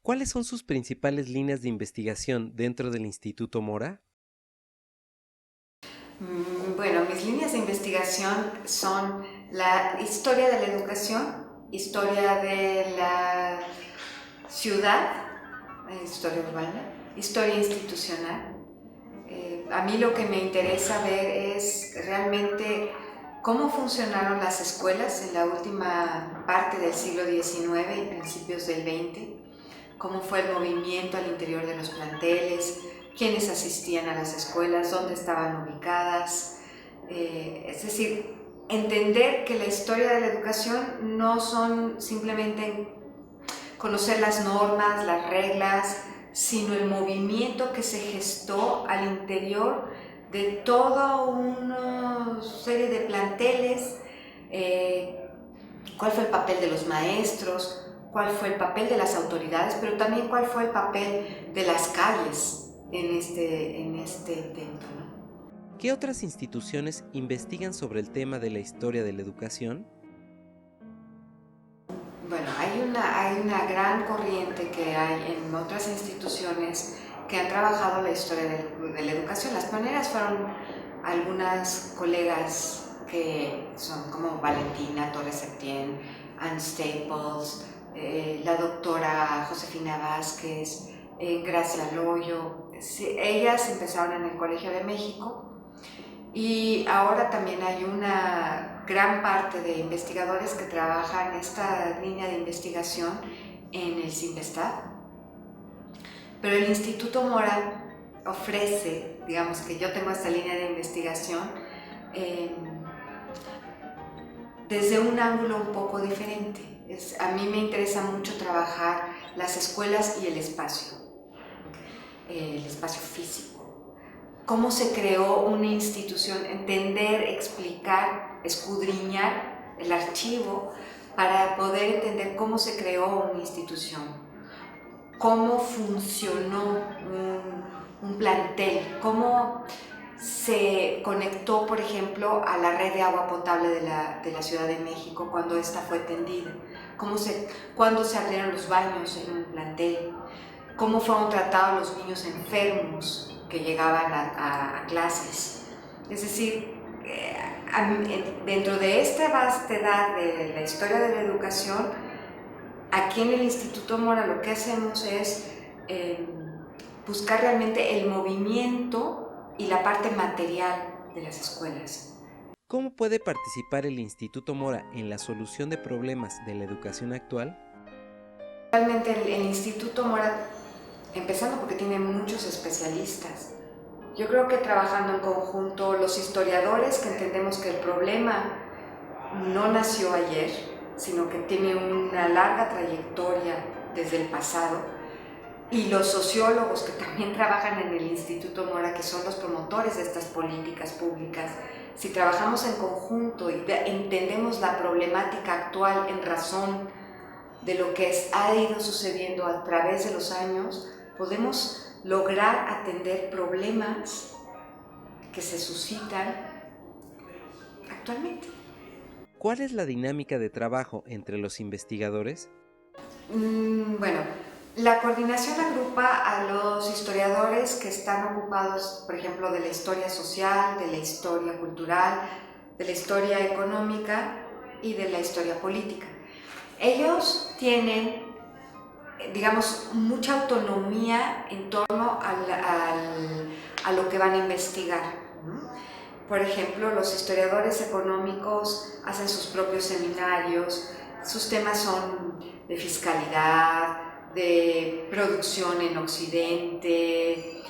¿Cuáles son sus principales líneas de investigación dentro del Instituto Mora? Bueno, mis líneas de investigación son la historia de la educación, historia de la ciudad, historia urbana, historia institucional. A mí lo que me interesa ver es realmente cómo funcionaron las escuelas en la última parte del siglo XIX y principios del XX, cómo fue el movimiento al interior de los planteles, quiénes asistían a las escuelas, dónde estaban ubicadas. Es decir, entender que la historia de la educación no son simplemente conocer las normas, las reglas, sino el movimiento que se gestó al interior de toda una serie de planteles, cuál fue el papel de los maestros, cuál fue el papel de las autoridades, pero también cuál fue el papel de las calles en este intento, ¿no? ¿Qué otras instituciones investigan sobre el tema de la historia de la educación? Bueno, hay una gran corriente que hay en otras instituciones que han trabajado la historia de la educación. Las pioneras fueron algunas colegas que son como Valentina Torres Septién, Anne Staples, la doctora Josefina Vázquez, Gracia Loyo. Sí, ellas empezaron en el Colegio de México y ahora también hay una gran parte de investigadores que trabajan esta línea de investigación en el CIMBESTAB. Pero el Instituto Mora ofrece, digamos que yo tengo esta línea de investigación desde un ángulo un poco diferente. A mí me interesa mucho trabajar las escuelas y el espacio físico. Cómo se creó una institución, entender, explicar, escudriñar el archivo para poder entender cómo se creó una institución, cómo funcionó un plantel, cómo se conectó, por ejemplo, a la red de agua potable de la Ciudad de México cuando esta fue tendida, cuándo se abrieron los baños en un plantel, cómo fueron tratados los niños enfermos que llegaban a clases. Es decir, dentro de esta vastedad de la historia de la educación, aquí en el Instituto Mora lo que hacemos es buscar realmente el movimiento y la parte material de las escuelas. ¿Cómo puede participar el Instituto Mora en la solución de problemas de la educación actual? Realmente el Instituto Mora, empezando porque tiene muchos especialistas, yo creo que trabajando en conjunto los historiadores que entendemos que el problema no nació ayer, sino que tiene una larga trayectoria desde el pasado, y los sociólogos que también trabajan en el Instituto Mora, que son los promotores de estas políticas públicas, si trabajamos en conjunto y entendemos la problemática actual en razón de lo que ha ido sucediendo a través de los años, podemos lograr atender problemas que se suscitan actualmente. ¿Cuál es la dinámica de trabajo entre los investigadores? Bueno, la coordinación agrupa a los historiadores que están ocupados, por ejemplo, de la historia social, de la historia cultural, de la historia económica y de la historia política. Ellos tienen, digamos, mucha autonomía en torno a lo que van a investigar, ¿no? Por ejemplo, los historiadores económicos hacen sus propios seminarios, sus temas son de fiscalidad, de producción en Occidente,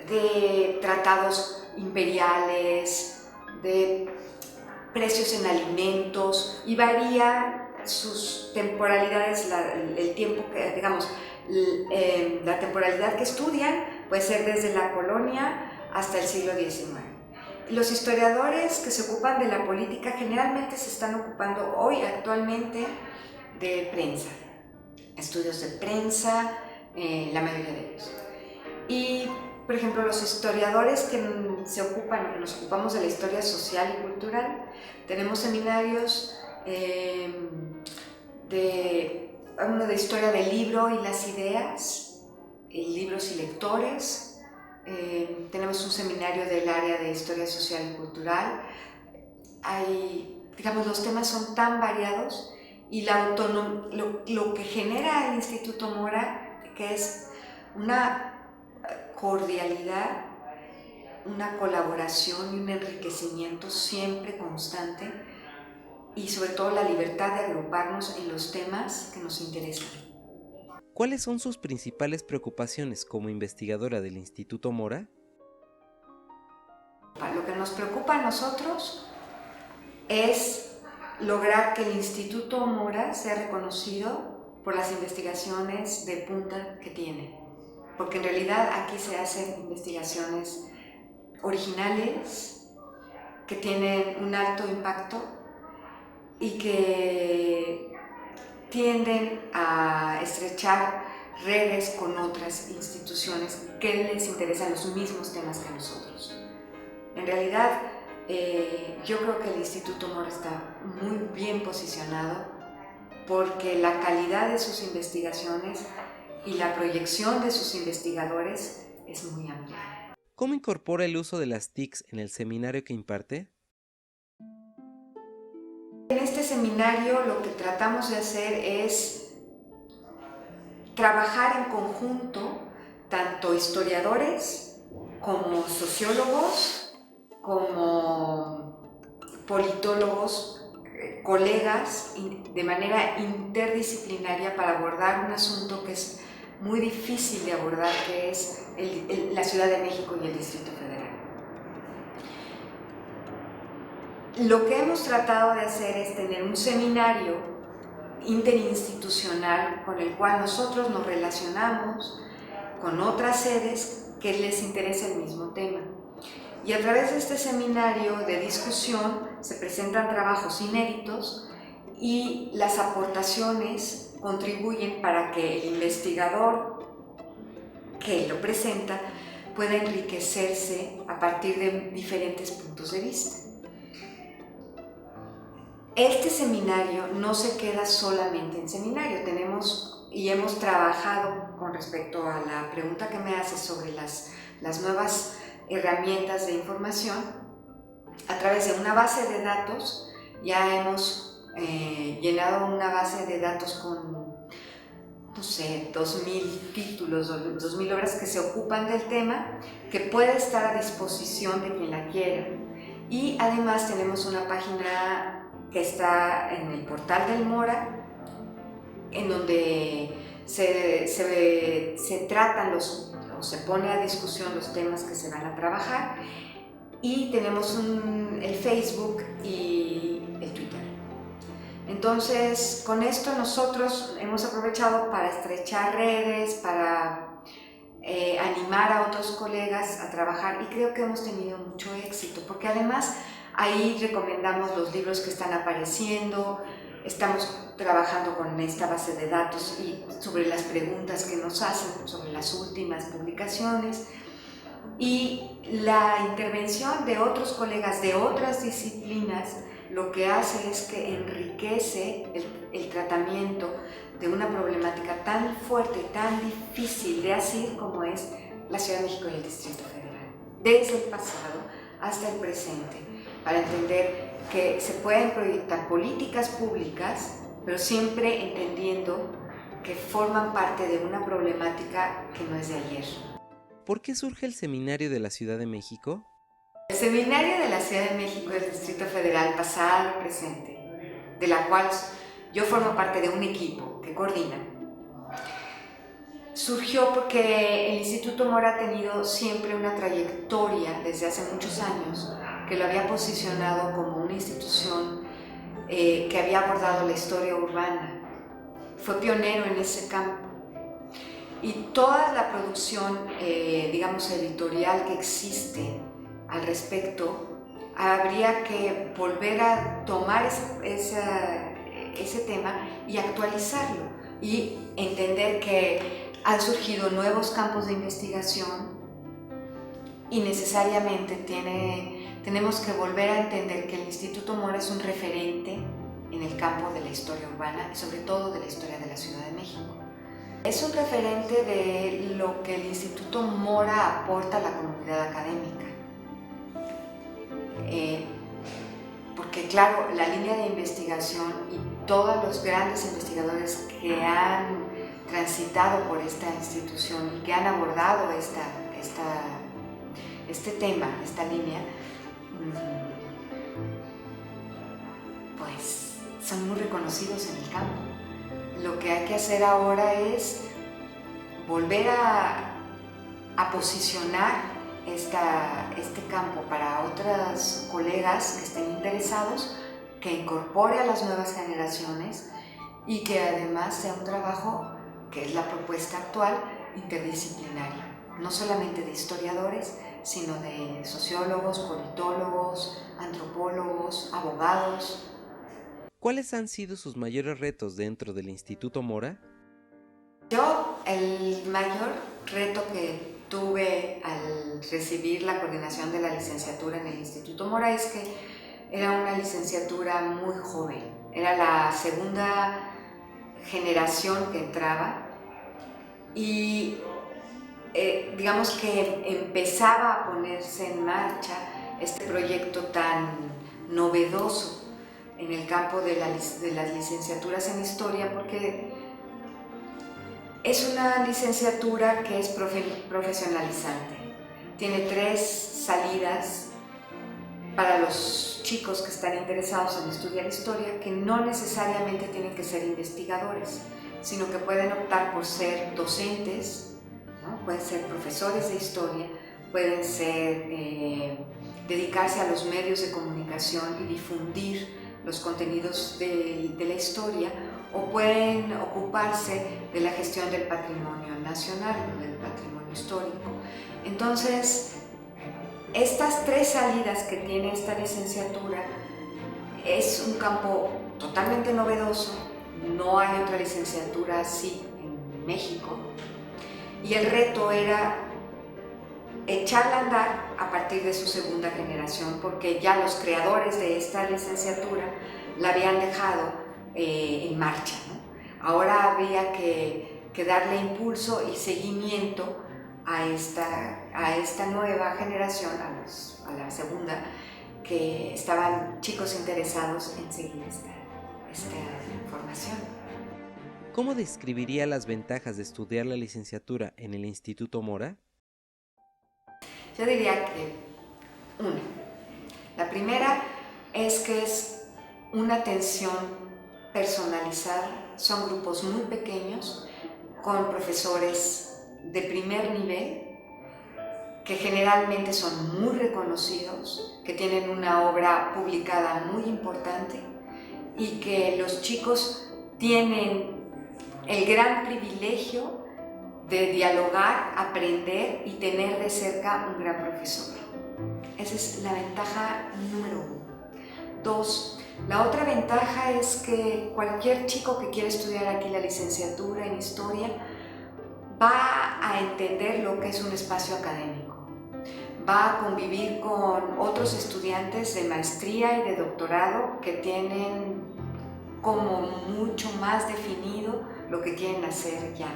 de tratados imperiales, de precios en alimentos, y varía sus temporalidades, el tiempo que, digamos, la temporalidad que estudian puede ser desde la colonia hasta el siglo XIX. Los historiadores que se ocupan de la política generalmente se están ocupando hoy actualmente de prensa, estudios de prensa, la mayoría de ellos. Y, por ejemplo, los historiadores que nos ocupamos de la historia social y cultural, tenemos seminarios de uno de historia del libro y las ideas, libros y lectores. Tenemos un seminario del área de historia social y cultural. Digamos, los temas son tan variados y lo que genera el Instituto Mora, que es una cordialidad, una colaboración y un enriquecimiento siempre constante, y sobre todo la libertad de agruparnos en los temas que nos interesan. ¿Cuáles son sus principales preocupaciones como investigadora del Instituto Mora? Lo que nos preocupa a nosotros es lograr que el Instituto Mora sea reconocido por las investigaciones de punta que tiene, porque en realidad aquí se hacen investigaciones originales que tienen un alto impacto y que tienden a estrechar redes con otras instituciones que les interesan los mismos temas que a nosotros. En realidad, yo creo que el Instituto Mora está muy bien posicionado porque la calidad de sus investigaciones y la proyección de sus investigadores es muy amplia. ¿Cómo incorpora el uso de las TICs en el seminario que imparte? En este seminario lo que tratamos de hacer es trabajar en conjunto, tanto historiadores como sociólogos, como politólogos, colegas, de manera interdisciplinaria para abordar un asunto que es muy difícil de abordar, que es la Ciudad de México y el Distrito Federal. Lo que hemos tratado de hacer es tener un seminario interinstitucional con el cual nosotros nos relacionamos con otras sedes que les interesa el mismo tema. Y a través de este seminario de discusión se presentan trabajos inéditos y las aportaciones contribuyen para que el investigador que lo presenta pueda enriquecerse a partir de diferentes puntos de vista. Este seminario no se queda solamente en seminario, hemos trabajado con respecto a la pregunta que me haces sobre las nuevas herramientas de información. A través de una base de datos ya hemos llenado una base de datos con, no sé, 2,000 títulos, 2,000 obras que se ocupan del tema, que puede estar a disposición de quien la quiera. Y además tenemos una página que está en el portal del Mora, en donde se tratan o se pone a discusión los temas que se van a trabajar, y tenemos el Facebook y el Twitter. Entonces, con esto nosotros hemos aprovechado para estrechar redes, para animar a otros colegas a trabajar, y creo que hemos tenido mucho éxito, porque además ahí recomendamos los libros que están apareciendo, estamos trabajando con esta base de datos y sobre las preguntas que nos hacen, sobre las últimas publicaciones, y la intervención de otros colegas de otras disciplinas lo que hace es que enriquece el tratamiento de una problemática tan fuerte y tan difícil de asir como es la Ciudad de México y el Distrito Federal, desde el pasado hasta el presente, para entender que se pueden proyectar políticas públicas, pero siempre entendiendo que forman parte de una problemática que no es de ayer. ¿Por qué surge el Seminario de la Ciudad de México? El Seminario de la Ciudad de México y el Distrito Federal, pasado y presente, de la cual yo formo parte de un equipo que coordina, surgió porque el Instituto Mora ha tenido siempre una trayectoria desde hace muchos años que lo había posicionado como una institución que había abordado la historia urbana. Fue pionero en ese campo. Y toda la producción, digamos, editorial que existe al respecto, habría que volver a tomar ese tema y actualizarlo, y entender que han surgido nuevos campos de investigación y necesariamente tenemos que volver a entender que el Instituto Mora es un referente en el campo de la historia urbana y sobre todo de la historia de la Ciudad de México. Es un referente de lo que el Instituto Mora aporta a la comunidad académica. Porque claro, la línea de investigación y todos los grandes investigadores que han transitado por esta institución y que han abordado este tema, esta línea, pues son muy reconocidos en el campo. Lo que hay que hacer ahora es volver a posicionar este campo para otros colegas que estén interesados, que incorpore a las nuevas generaciones y que además sea un trabajo, que es la propuesta actual, interdisciplinario, no solamente de historiadores, sino de sociólogos, politólogos, antropólogos, abogados. ¿Cuáles han sido sus mayores retos dentro del Instituto Mora? Yo, el mayor reto que tuve al recibir la coordinación de la licenciatura en el Instituto Mora es que era una licenciatura muy joven. Era la segunda generación que entraba y digamos que empezaba a ponerse en marcha este proyecto tan novedoso en el campo de las licenciaturas en historia, porque es una licenciatura que es profesionalizante. Tiene 3 salidas para los chicos que están interesados en estudiar historia, que no necesariamente tienen que ser investigadores, sino que pueden optar por ser docentes, ¿no? Pueden ser profesores de historia, pueden dedicarse a los medios de comunicación y difundir los contenidos de la historia, o pueden ocuparse de la gestión del patrimonio nacional o del patrimonio histórico. Entonces, estas 3 salidas que tiene esta licenciatura es un campo totalmente novedoso, no hay otra licenciatura así en México, y el reto era echarla a andar a partir de su segunda generación, porque ya los creadores de esta licenciatura la habían dejado en marcha, ¿no? Ahora había que darle impulso y seguimiento a esta nueva generación, a la segunda, que estaban chicos interesados en seguir esta formación. ¿Cómo describiría las ventajas de estudiar la licenciatura en el Instituto Mora? Yo diría que la primera es que es una atención personalizada, son grupos muy pequeños con profesores de primer nivel que generalmente son muy reconocidos, que tienen una obra publicada muy importante y que los chicos tienen el gran privilegio de dialogar, aprender y tener de cerca un gran profesor. Esa es la ventaja número 1. 2, la otra ventaja es que cualquier chico que quiera estudiar aquí la licenciatura en historia va a entender lo que es un espacio académico, va a convivir con otros estudiantes de maestría y de doctorado que tienen como mucho más definido lo que quieren hacer ya.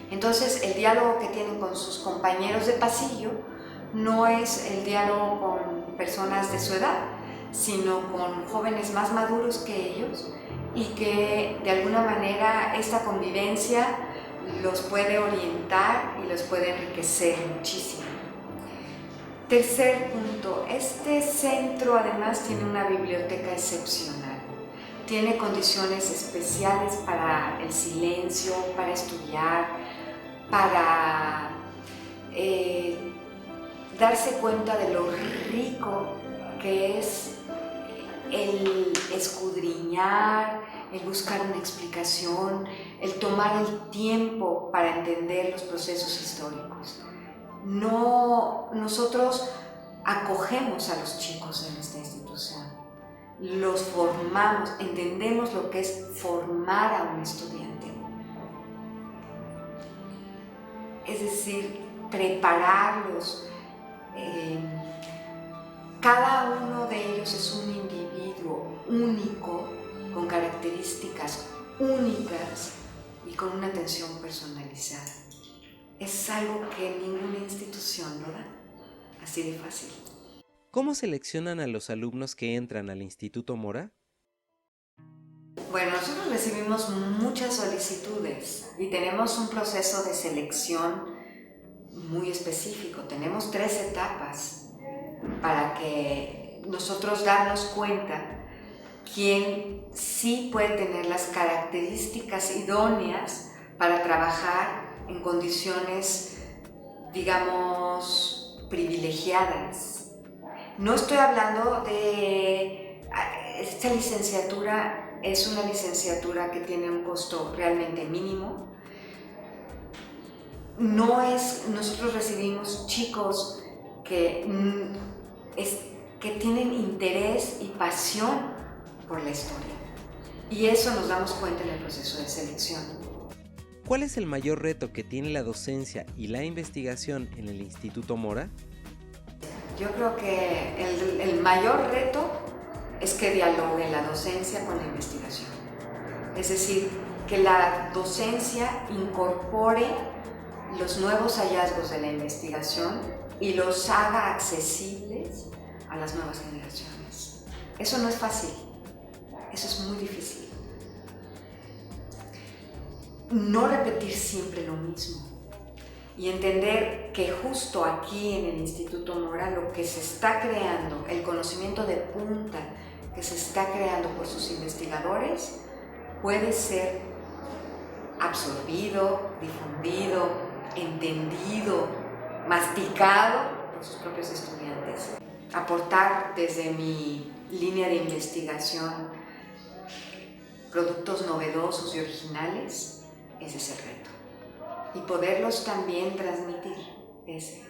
Entonces, el diálogo que tienen con sus compañeros de pasillo no es el diálogo con personas de su edad, sino con jóvenes más maduros que ellos, y que de alguna manera esta convivencia los puede orientar y los puede enriquecer muchísimo. Tercer punto, este centro además tiene una biblioteca excepcional. Tiene condiciones especiales para el silencio, para estudiar, para darse cuenta de lo rico que es el escudriñar, el buscar una explicación, el tomar el tiempo para entender los procesos históricos. Nosotros acogemos a los chicos en esta institución, los formamos, entendemos lo que es formar a un estudiante. Es decir, prepararlos, Cada uno de ellos es un individuo único, con características únicas y con una atención personalizada. Es algo que ninguna institución lo da, así de fácil. ¿Cómo seleccionan a los alumnos que entran al Instituto Mora? Bueno, nosotros recibimos muchas solicitudes y tenemos un proceso de selección muy específico. Tenemos 3 etapas para que nosotros darnos cuenta quién sí puede tener las características idóneas para trabajar en condiciones, digamos, privilegiadas. No estoy hablando de... Esta licenciatura es una licenciatura que tiene un costo realmente mínimo. Nosotros recibimos chicos que tienen interés y pasión por la historia. Y eso nos damos cuenta en el proceso de selección. ¿Cuál es el mayor reto que tiene la docencia y la investigación en el Instituto Mora? Yo creo que el mayor reto es que dialogue la docencia con la investigación. Es decir, que la docencia incorpore los nuevos hallazgos de la investigación y los haga accesibles a las nuevas generaciones. Eso no es fácil, eso es muy difícil. No repetir siempre lo mismo y entender que justo aquí en el Instituto Mora lo que se está creando, el conocimiento de punta que se está creando por sus investigadores, puede ser absorbido, difundido, entendido, masticado por sus propios estudiantes. Aportar desde mi línea de investigación productos novedosos y originales, ese es el reto. Y poderlos también transmitir, ese es.